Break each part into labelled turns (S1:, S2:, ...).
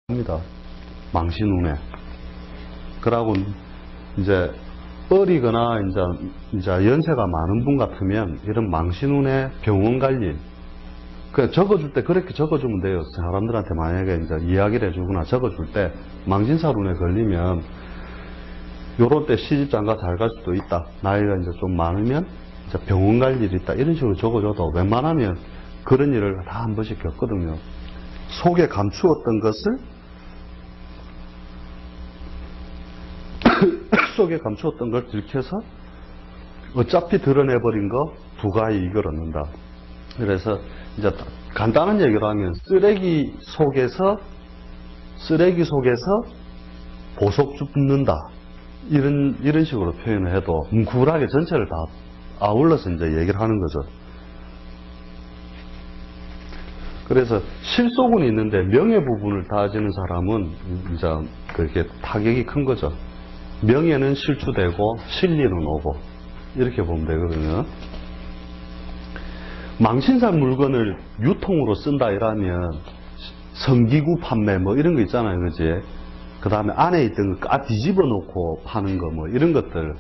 S1: 합니다. 망신운에. 그러고 이제 어리거나 이제 연세가 많은 분 같으면 이런 망신운에 병원 갈 일, 그 적어줄 때 그렇게 적어주면 돼요. 사람들한테 만약에 이제 이야기를 해주거나 적어줄 때 망신살운에 걸리면 요런 때 시집장가 잘 갈 수도 있다. 나이가 이제 좀 많으면 이제 병원 갈 일이 있다. 이런 식으로 적어줘도 웬만하면 그런 일을 다 한 번씩 겪거든요. 속에 감추었던 것을 속에 감추었던 걸 들켜서 어차피 드러내버린 거 부가의 이익을 얻는다. 그래서 이제 간단한 얘기로 하면 쓰레기 속에서 보석 줍는다. 이런 식으로 표현을 해도 뭉클하게 전체를 다 아울러서 이제 얘기를 하는 거죠. 그래서 실속은 있는데 명예 부분을 따지는 사람은 이제 그렇게 타격이 큰 거죠. 명예는 실추되고 실리는 오고 이렇게 보면 되거든요. 망신살 물건을 유통으로 쓴다 이러면 성기구 판매 뭐 이런 거 있잖아요, 그지? 그 다음에 안에 있던 거 뒤집어 놓고 파는 거 뭐 이런 것들.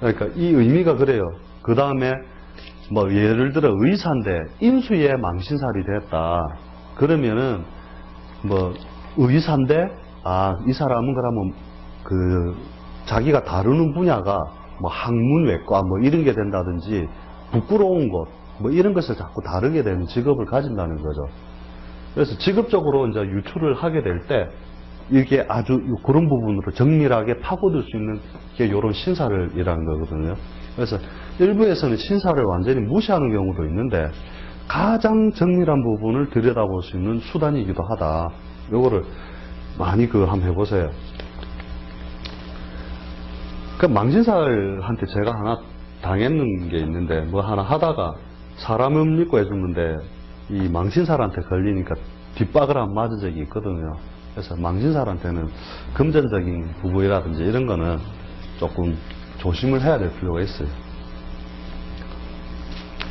S1: 그러니까 이 의미가 그래요. 그 다음에 뭐 예를 들어 의사인데 인수에 망신살이 됐다. 그러면은 뭐 의사인데 이 사람은 그러면 그 자기가 다루는 분야가 뭐 학문외과 뭐 이런 게 된다든지 부끄러운 것 뭐 이런 것을 자꾸 다루게 되는 직업을 가진다는 거죠. 그래서 직업적으로 이제 유출을 하게 될 때 이게 아주 그런 부분으로 정밀하게 파고들 수 있는 게 이런 신사를이라는 거거든요. 그래서 일부에서는 신사를 완전히 무시하는 경우도 있는데 가장 정밀한 부분을 들여다볼 수 있는 수단이기도 하다. 요거를 많이 한번 해보세요. 그 망신살한테 제가 하나 당했는 게 있는데 뭐 하나 하다가 사람은 믿고 해줬는데 이 망신살한테 걸리니까 뒷박을 한 맞은 적이 있거든요. 그래서 망신살한테는 금전적인 부분이라든지 이런 거는 조금 조심을 해야 될 필요가 있어요.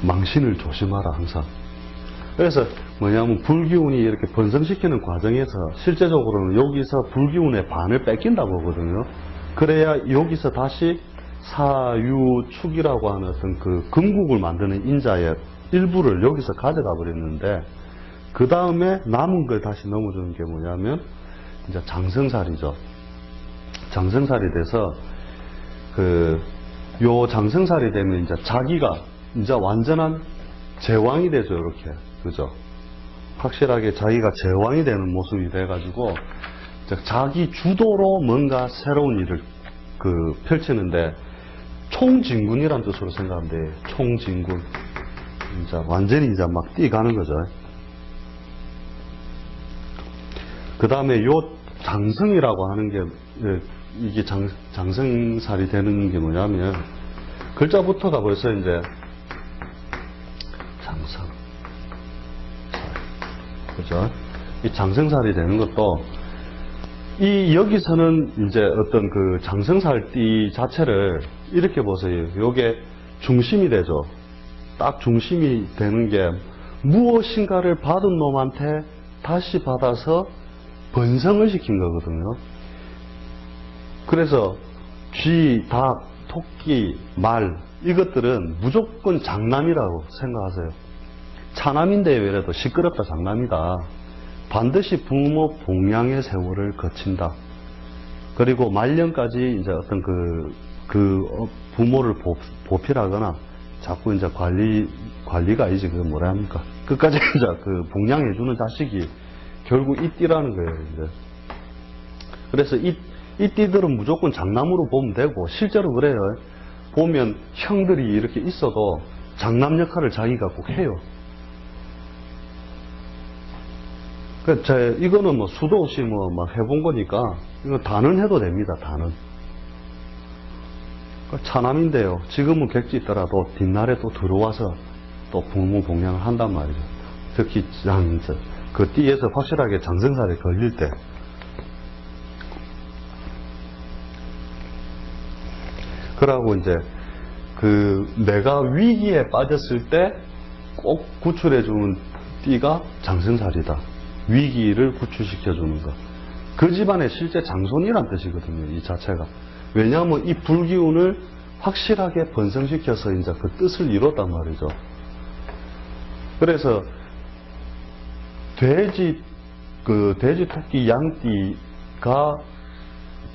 S1: 망신을 조심하라 항상. 그래서 뭐냐면 불기운이 이렇게 번성시키는 과정에서 실제적으로는 여기서 불기운의 반을 뺏긴다고 보거든요. 그래야 여기서 다시 사유축이라고 하는 어떤 그 금국을 만드는 인자의 일부를 여기서 가져가 버렸는데 그 다음에 남은 걸 다시 넘어주는 게 뭐냐면 이제 장생살이죠. 장생살이 돼서 요 장생살이 되면 이제 자기가 이제 완전한 제왕이 되죠. 이렇게. 그죠? 확실하게 자기가 제왕이 되는 모습이 돼가지고 자기 주도로 뭔가 새로운 일을 펼치는데 총진군이란 뜻으로 생각하면 돼요. 총진군. 이제 완전히 이제 막 뛰어가는 거죠. 그 다음에 요 장성이라고 하는 게 이게 장성살이 되는 게 뭐냐면 글자부터가 벌써 이제 장성. 그죠? 이 장성살이 되는 것도 여기서는 이제 어떤 그 장성살띠 자체를 이렇게 보세요. 요게 중심이 되죠. 딱 중심이 되는 게 무엇인가를 받은 놈한테 다시 받아서 번성을 시킨 거거든요. 그래서 쥐, 닭, 토끼, 말 이것들은 무조건 장남이라고 생각하세요. 차남인데 왜래도 시끄럽다 장남이다. 반드시 부모 봉양의 세월을 거친다. 그리고 말년까지 이제 어떤 부모를 보필하거나 자꾸 이제 관리가 아니지, 그게 뭐라 합니까? 끝까지 이제 봉양해주는 자식이 결국 이 띠라는 거예요, 이제. 그래서 이 띠들은 무조건 장남으로 보면 되고, 실제로 그래요. 보면 형들이 이렇게 있어도 장남 역할을 자기가 꼭 해요. 이거는 뭐 수도 없이 막 해본 거니까, 이거 다는 해도 됩니다, 다는. 차남인데요. 지금은 객지 있더라도 뒷날에 또 들어와서 또 부모 봉양을 한단 말이죠. 특히 그 띠에서 확실하게 장생살이 걸릴 때. 그러고 이제 내가 위기에 빠졌을 때 꼭 구출해주는 띠가 장생살이다. 위기를 구출시켜주는 것. 그 집안의 실제 장손이란 뜻이거든요, 이 자체가. 왜냐하면 이 불기운을 확실하게 번성시켜서 이제 그 뜻을 이뤘단 말이죠. 그래서 돼지, 토끼, 양띠가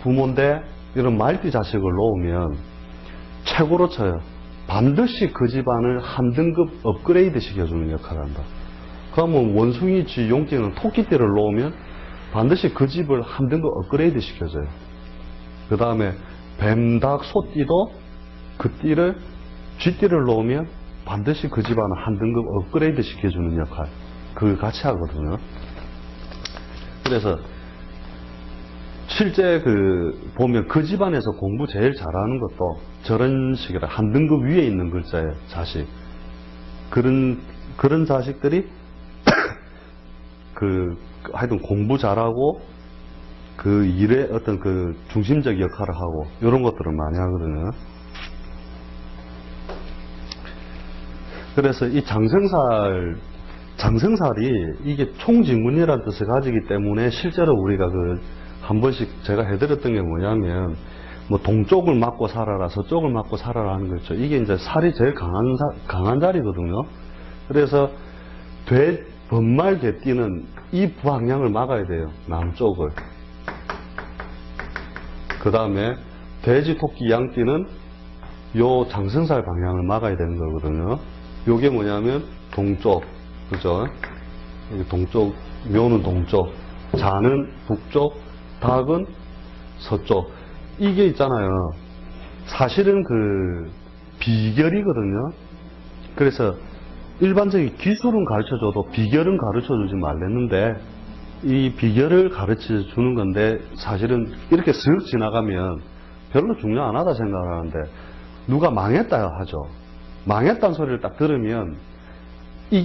S1: 부모인데 이런 말띠 자식을 놓으면 최고로 쳐요. 반드시 그 집안을 한 등급 업그레이드 시켜주는 역할을 한다. 그러면 원숭이, 쥐, 용띠는 토끼띠를 놓으면 반드시 그 집을 한 등급 업그레이드 시켜줘요. 그 다음에 뱀, 닭, 소띠도 그 띠를, 쥐띠를 놓으면 반드시 그 집안을 한 등급 업그레이드 시켜주는 역할. 그걸 같이 하거든요. 그래서 실제 보면 그 집안에서 공부 제일 잘하는 것도 저런 식이라 한 등급 위에 있는 글자의 자식. 그런 자식들이 하여튼 공부 잘하고 그 일에 어떤 그 중심적 역할을 하고 이런 것들을 많이 하거든요. 그래서 이 장생살이 이게 총진군이라는 뜻을 가지기 때문에 실제로 우리가 한 번씩 제가 해드렸던 게 뭐냐면 뭐 동쪽을 맞고 살아라, 서쪽을 맞고 살아라 하는 거죠. 이게 이제 살이 제일 강한 자리거든요. 그래서 번말 개띠는 이 방향을 막아야 돼요. 남쪽을. 그 다음에 돼지, 토끼, 양띠는 요 장생살 방향을 막아야 되는 거거든요. 요게 뭐냐면 동쪽, 그죠? 동쪽, 묘는 동쪽, 자는 북쪽, 닭은 서쪽. 이게 있잖아요. 사실은 비결이거든요. 그래서 일반적인 기술은 가르쳐줘도 비결은 가르쳐주지 말랬는데 이 비결을 가르쳐주는 건데 사실은 이렇게 슥 지나가면 별로 중요 안 하다 생각하는데 누가 망했다 하죠. 망했다는 소리를 딱 들으면 이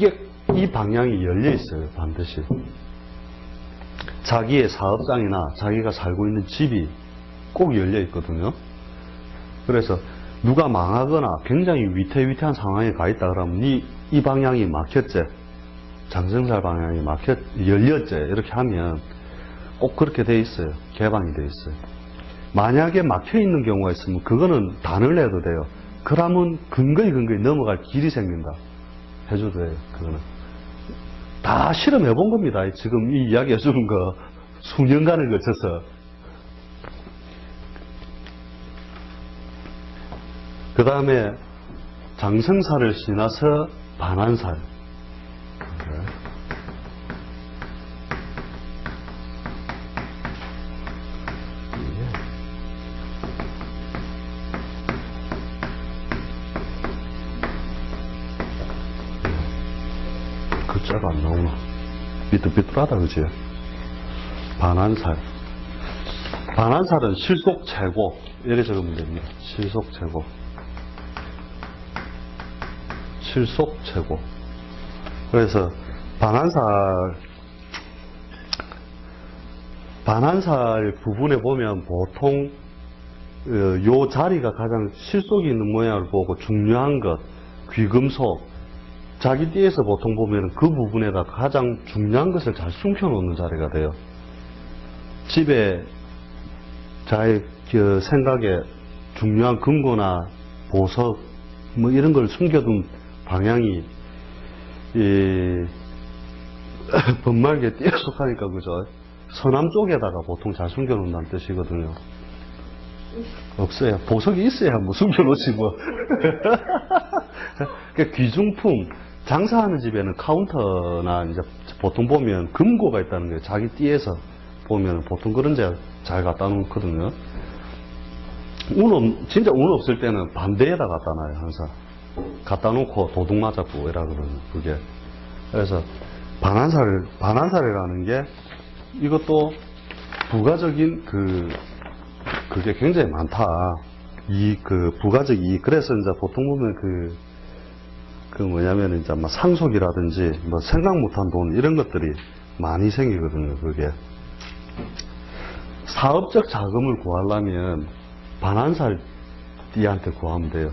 S1: 방향이 열려 있어요. 반드시. 자기의 사업장이나 자기가 살고 있는 집이 꼭 열려 있거든요. 그래서 누가 망하거나 굉장히 위태위태한 상황에 가 있다 그러면 이 방향이 막혔지. 장생살 방향이 열렸지. 이렇게 하면 꼭 그렇게 돼 있어요. 개방이 돼 있어요. 만약에 막혀 있는 경우가 있으면 그거는 단을 내도 돼요. 그러면 근거리 넘어갈 길이 생긴다. 해줘도 돼요. 그거는. 다 실험해 본 겁니다. 지금 이 이야기 해주는 거 수년간을 거쳐서. 그 다음에 장생살을 지나서 반환살. 글자가 안 나오나? 삐뚤삐뚤하다, 그지? 반환살. 반환살은 실속 최고. 이렇게 적으면 됩니다. 실속 최고. 실속 최고. 그래서 반환살 부분에 보면 보통 요 자리가 가장 실속이 있는 모양을 보고 중요한 것, 귀금속, 자기 띠에서 보통 보면 그 부분에다 가장 중요한 것을 잘 숨겨놓는 자리가 돼요. 집에 자의 생각에 중요한 금고나 보석 뭐 이런 걸 숨겨둔 방향이 번말개 띠에 속하니까 그죠? 서남 쪽에다가 보통 잘 숨겨놓는다는 뜻이거든요. 없어요. 보석이 있어야 뭐 숨겨놓지 뭐. 그러니까 귀중품, 장사하는 집에는 카운터나 이제 보통 보면 금고가 있다는 거예요. 자기 띠에서 보면 보통 그런 데 잘 갖다 놓거든요. 진짜 운 없을 때는 반대에다 갖다 놔요, 항상. 갖다 놓고 도둑 맞았고 이라거든요, 그게. 그래서 반환살이라는 게 이것도 부가적인 그게 굉장히 많다. 부가적 이익. 그래서 이제 보통 보면 뭐냐면 이제 뭐 상속이라든지 뭐 생각 못한 돈 이런 것들이 많이 생기거든요, 그게. 사업적 자금을 구하려면 반환살 띠한테 구하면 돼요.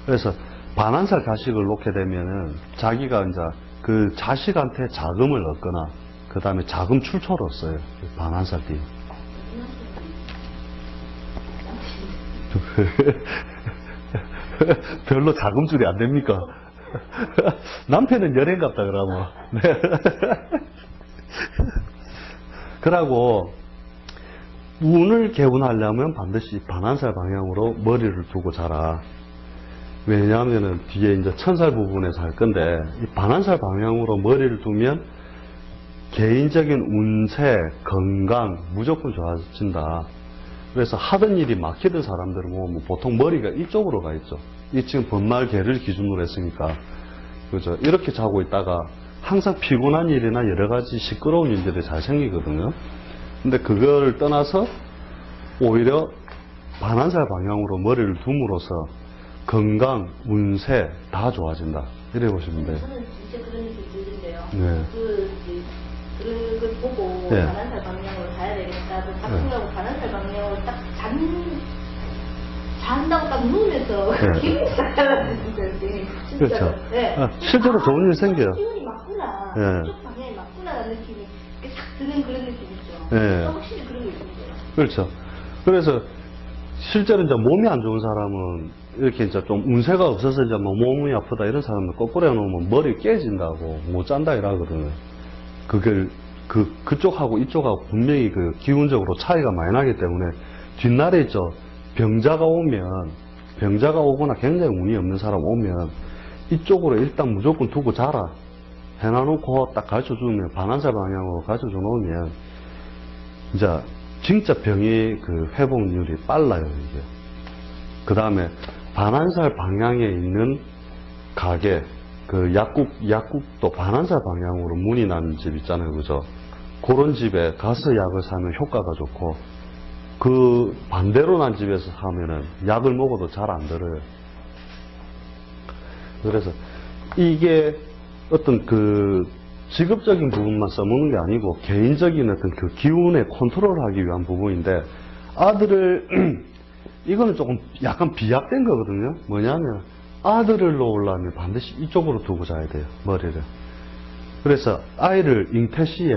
S1: 그래서 반환살 자식을 놓게 되면은 자기가 이제 그 자식한테 자금을 얻거나 그 다음에 자금 출처로 써요. 반환살띠. 별로 자금줄이 안 됩니까? 남편은 연예인 같다 그러면. 네. 그러고 운을 개운하려면 반드시 반환살 방향으로 머리를 두고 자라. 왜냐하면은 뒤에 이제 천살 부분에서 할 건데, 이 반환살 방향으로 머리를 두면 개인적인 운세, 건강 무조건 좋아진다. 그래서 하던 일이 막히던 사람들은 보면 보통 머리가 이쪽으로 가 있죠. 이 지금 번말 개를 기준으로 했으니까. 그죠? 이렇게 자고 있다가 항상 피곤한 일이나 여러 가지 시끄러운 일들이 잘 생기거든요. 근데 그걸 떠나서 오히려 반환살 방향으로 머리를 둠으로써 건강, 운세 다 좋아진다. 이래 보시면 돼요.
S2: 저는 진짜 그런 느낌이 들던데요.
S1: 네.
S2: 그걸 보고
S1: 네.
S2: 반환살 방향으로 가야 되겠다. 그 작품하고 반환살 방향으로 딱 잔다고 딱 누우면서
S1: 네.
S2: 기분이 싹 달라지는데 진짜.
S1: 그렇죠.
S2: 네.
S1: 아, 실제로 좋은 일 생겨요.
S2: 기운이 맞구나.
S1: 네.
S2: 이쪽 방향이 맞구나라는 느낌이 싹 드는 그런 느낌 있죠.
S1: 네.
S2: 확실히 그런 거 있는데요.
S1: 그렇죠. 그래서 실제로 이제 몸이 안 좋은 사람은 이렇게 이제 좀 운세가 없어서 이제 뭐 몸이 아프다 이런 사람은 거꾸로 해놓으면 머리 깨진다고 못 잔다 이러거든요. 그걸 그쪽하고 이쪽하고 분명히 그 기운적으로 차이가 많이 나기 때문에 뒷날에 있죠. 병자가 오거나 굉장히 운이 없는 사람 오면 이쪽으로 일단 무조건 두고 자라 해놔놓고 딱 가르쳐 주면 반환살 방향으로 가르쳐 줘 놓으면 이제 진짜 병의 그 회복률이 빨라요, 이게. 그 다음에 반환살 방향에 있는 가게, 그 약국도 반환살 방향으로 문이 나는 집 있잖아요, 그죠? 그런 집에 가서 약을 사면 효과가 좋고, 그 반대로 난 집에서 사면은 약을 먹어도 잘 안 들어요. 그래서 이게 어떤 그 직업적인 부분만 써먹는 게 아니고 개인적인 어떤 그 기운에 컨트롤하기 위한 부분인데, 아들을 이거는 조금 약간 비약된 거거든요. 뭐냐면 아들을 놓으려면 반드시 이쪽으로 두고 자야 돼요, 머리를. 그래서 아이를 잉태 시에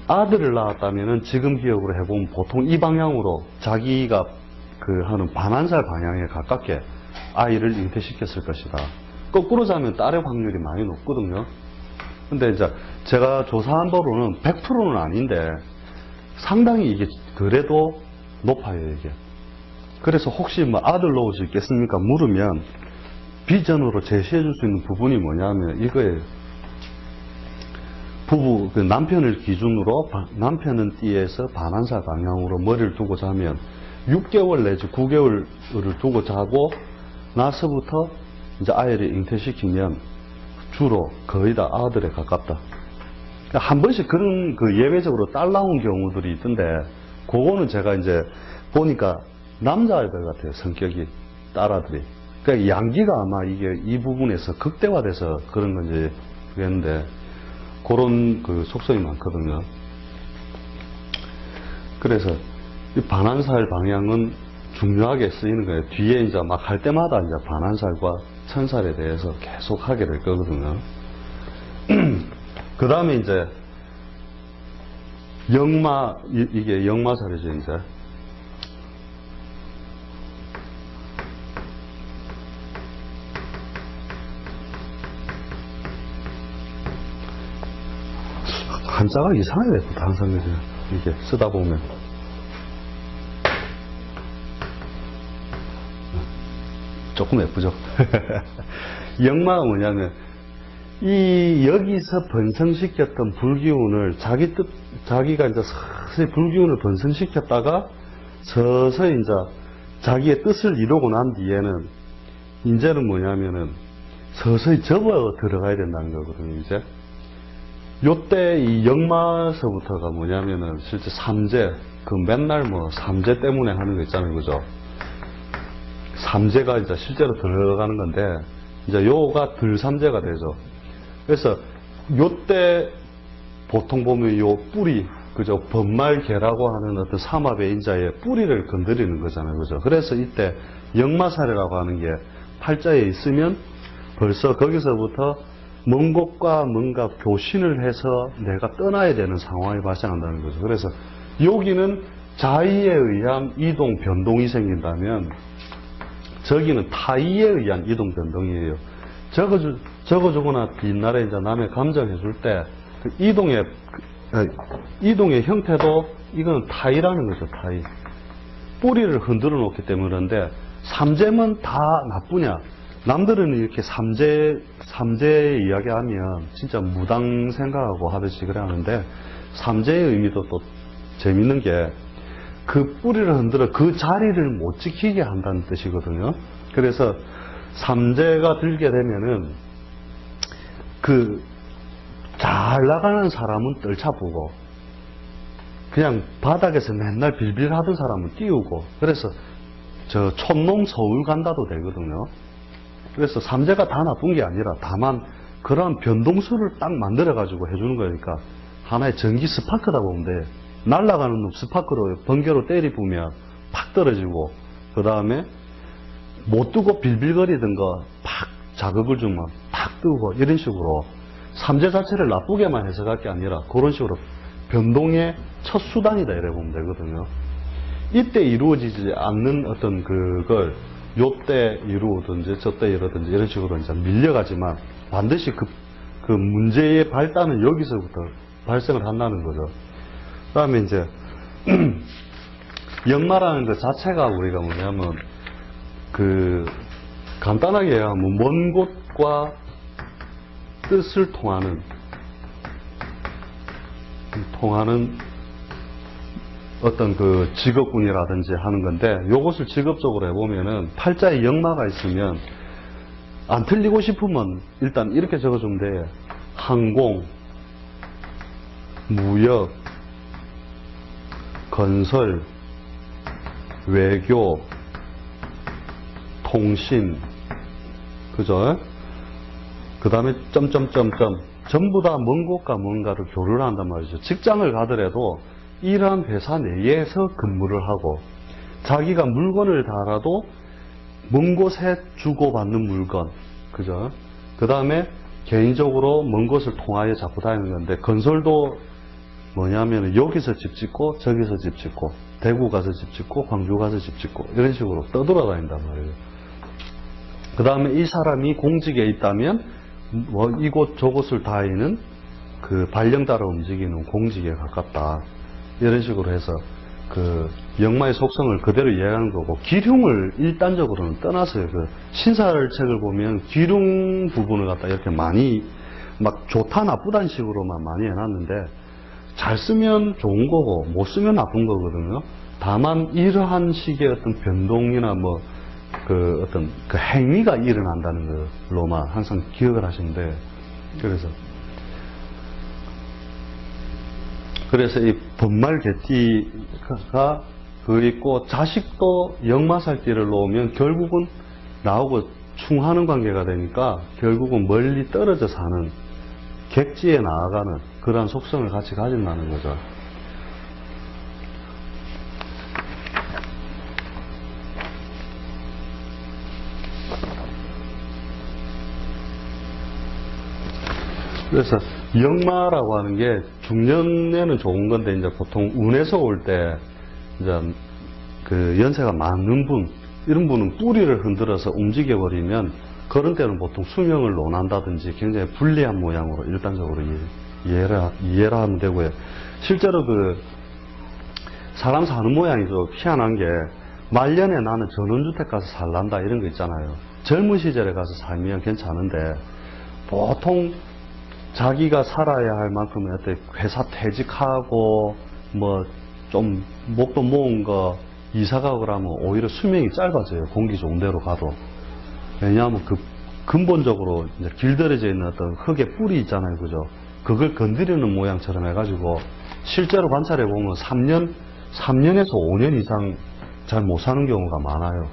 S1: 아들을 낳았다면은 지금 기억으로 해보면 보통 이 방향으로 자기가 그 하는 반환살 방향에 가깝게 아이를 잉태시켰을 것이다. 거꾸로 자면 딸의 확률이 많이 높거든요. 근데 이제 제가 조사한 바로는 100%는 아닌데 상당히 이게 그래도 높아요, 이게. 그래서 혹시 뭐 아들 놓을 수 있겠습니까? 물으면 비전으로 제시해 줄 수 있는 부분이 뭐냐면 이거예요. 그 남편을 기준으로 남편은 띠에서 반환살 방향으로 머리를 두고 자면 6개월 내지 9개월을 두고 자고 나서부터 이제 아이를 잉태시키면 주로 거의 다 아들에 가깝다. 한 번씩 그런 그 예외적으로 딸 나온 경우들이 있던데, 그거는 제가 이제 보니까 남자아이들 같아요, 성격이, 딸아들이. 그러니까 양기가 아마 이게 이 부분에서 극대화돼서 그런 건지 모르겠는데, 그런 그 속성이 많거든요. 그래서 이 반환살 방향은 중요하게 쓰이는 거예요. 뒤에 이제 막 할 때마다 이제 반환살과 천살에 대해서 계속 하게 될 거거든요. 그 다음에 이제 이게 역마살이죠, 이제. 한자가 이상하게 됐다, 항상 이게 쓰다 보면. 조금 예쁘죠? 역마가 뭐냐면, 여기서 번성시켰던 불기운을 자기가 이제 서서히 불기운을 번성시켰다가 서서히 이제 자기의 뜻을 이루고 난 뒤에는 이제는 뭐냐면은 서서히 접어 들어가야 된다는 거거든요, 이제. 요때 이 역마서부터가 뭐냐면은 실제 삼재, 그 맨날 뭐 삼재 때문에 하는 거 있잖아요, 그죠? 삼재가 이제 실제로 들어가는 건데, 이제 요가 들삼재가 되죠. 그래서 요때 보통 보면 요 뿌리, 그죠? 번말개라고 하는 어떤 삼합의 인자의 뿌리를 건드리는 거잖아요, 그죠? 그래서 이때 역마살이라고 하는 게 팔자에 있으면 벌써 거기서부터 먼 곳과 뭔가 교신을 해서 내가 떠나야 되는 상황이 발생한다는 거죠. 그래서 여기는 자의에 의한 이동 변동이 생긴다면 저기는 타의에 의한 이동 변동이에요. 적어주거나 옛날에 이제 남의 감정해줄 때 그 이동의 형태도 이거는 타의라는 거죠. 타의. 뿌리를 흔들어 놓기 때문에 그런데 삼재면 다 나쁘냐? 남들은 이렇게 삼재 이야기하면 진짜 무당 생각하고 하듯이 그래 하는데 삼재의 의미도 또 재밌는 게 그 뿌리를 흔들어 그 자리를 못 지키게 한다는 뜻이거든요. 그래서 삼재가 들게 되면은 그 잘 나가는 사람은 떨쳐보고 그냥 바닥에서 맨날 빌빌 하던 사람은 띄우고 그래서 저 촌놈 서울 간다도 되거든요. 그래서 삼재가 다 나쁜 게 아니라 다만 그러한 변동수를 딱 만들어 가지고 해주는 거니까 하나의 전기 스파크다 보면 돼. 날아가는 놈 스파크로 번개로 때리부면 팍 떨어지고 그 다음에 못 뜨고 빌빌거리던 거 팍 자극을 주면 팍 뜨고 이런 식으로 삼재 자체를 나쁘게만 해석할 게 아니라 그런 식으로 변동의 첫 수단이다 이래 보면 되거든요. 이때 이루어지지 않는 어떤 그걸 요때 이루어든지 저때 이루어든지 이런 식으로 이제 밀려가지만 반드시 그 문제의 발단은 여기서부터 발생을 한다는 거죠. 그 다음에 이제 역마라는 것 자체가 우리가 뭐냐면 그 간단하게 얘기하면 먼 곳과 뜻을 통하는 어떤 그 직업군이라든지 하는 건데 요것을 직업적으로 해보면은 팔자에 역마가 있으면 안 틀리고 싶으면 일단 이렇게 적어주면 돼. 항공, 무역, 건설, 외교, 통신, 그죠? 그 다음에 점점점점 전부 다 먼 곳과 뭔가를 교류를 한단 말이죠. 직장을 가더라도 이러한 회사 내에서 근무를 하고 자기가 물건을 달아도 먼 곳에 주고받는 물건, 그죠? 그 다음에 개인적으로 먼 곳을 통하여 자꾸 다니는 건데 건설도 뭐냐면 여기서 집 짓고 저기서 집 짓고 대구 가서 집 짓고 광주 가서 집 짓고 이런 식으로 떠돌아다닌단 말이에요. 그 다음에 이 사람이 공직에 있다면 뭐 이곳 저곳을 다니는 그 발령 따라 움직이는 공직에 가깝다 이런 식으로 해서 그 역마의 속성을 그대로 이해하는 거고 기륭을 일단적으로는 떠나서요. 그 신사책을 보면 기륭 부분을 갖다 이렇게 많이 막 좋다 나쁘다는 식으로만 많이 해놨는데 잘 쓰면 좋은 거고 못 쓰면 나쁜 거거든요. 다만 이러한 식의 어떤 변동이나 뭐 그 어떤 그 행위가 일어난다는 걸로만 항상 기억을 하시면 돼요. 그래서 이 번말 개띠가 그 있고 자식도 역마살띠를 놓으면 결국은 나하고 충하는 관계가 되니까 결국은 멀리 떨어져 사는 객지에 나아가는 그러한 속성을 같이 가진다는 거죠. 그래서 역마라고 하는 게 중년에는 좋은 건데 이제 보통 운에서 올 때 이제 그 연세가 많은 분 이런 분은 뿌리를 흔들어서 움직여 버리면 그런 때는 보통 수명을 논한다든지 굉장히 불리한 모양으로 일단적으로 이해를 하면 되고요. 실제로 그 사람 사는 모양이 좀 희한한 게 말년에 나는 전원주택 가서 살란다 이런 거 있잖아요. 젊은 시절에 가서 살면 괜찮은데 보통 자기가 살아야 할 만큼의 어떤 회사 퇴직하고 뭐 좀 목돈 모은 거 이사 가고 그러면 오히려 수명이 짧아져요. 공기 좋은 데로 가도. 왜냐하면 그 근본적으로 이제 길들여져 있는 어떤 흙의 뿌리 있잖아요. 그죠? 그걸 건드리는 모양처럼 해가지고 실제로 관찰해 보면 3년에서 5년 이상 잘 못 사는 경우가 많아요.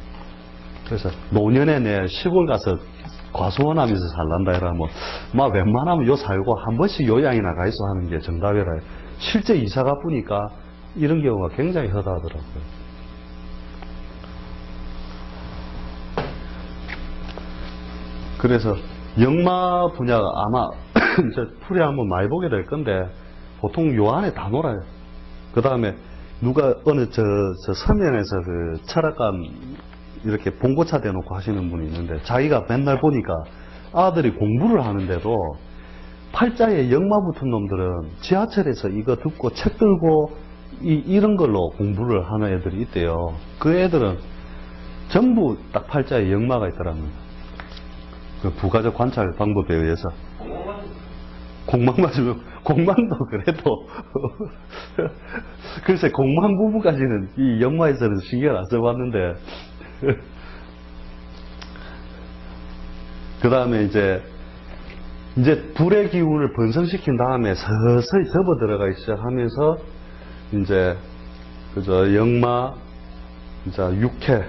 S1: 그래서 노년에 내 시골 가서 과수원하면서 살란다 이러면 막 웬만하면 요 살고 한 번씩 요양이나 가 있어 하는 게 정답이라. 실제 이사가 보니까 이런 경우가 굉장히 허다하더라고요. 그래서 역마 분야가 아마 이제 풀이 한번 많이 보게 될 건데 보통 요 안에 다 놀아요. 그 다음에 누가 어느 저 서면에서 그 철학관 이렇게 봉고차 대놓고 하시는 분이 있는데 자기가 맨날 보니까 아들이 공부를 하는데도 팔자에 역마 붙은 놈들은 지하철에서 이거 듣고 책 들고 이런 걸로 공부를 하는 애들이 있대요. 그 애들은 전부 딱 팔자에 역마가 있더라고요. 그 부가적 관찰 방법에 의해서. 공망 맞으면, 공망도 그래도. 글쎄, 공망 부부까지는 이 역마에서는 신경 안 써봤는데. 그 다음에 이제 불의 기운을 번성시킨 다음에 서서히 접어 들어가기 시작하면서 이제 그저 역마, 이제 육회,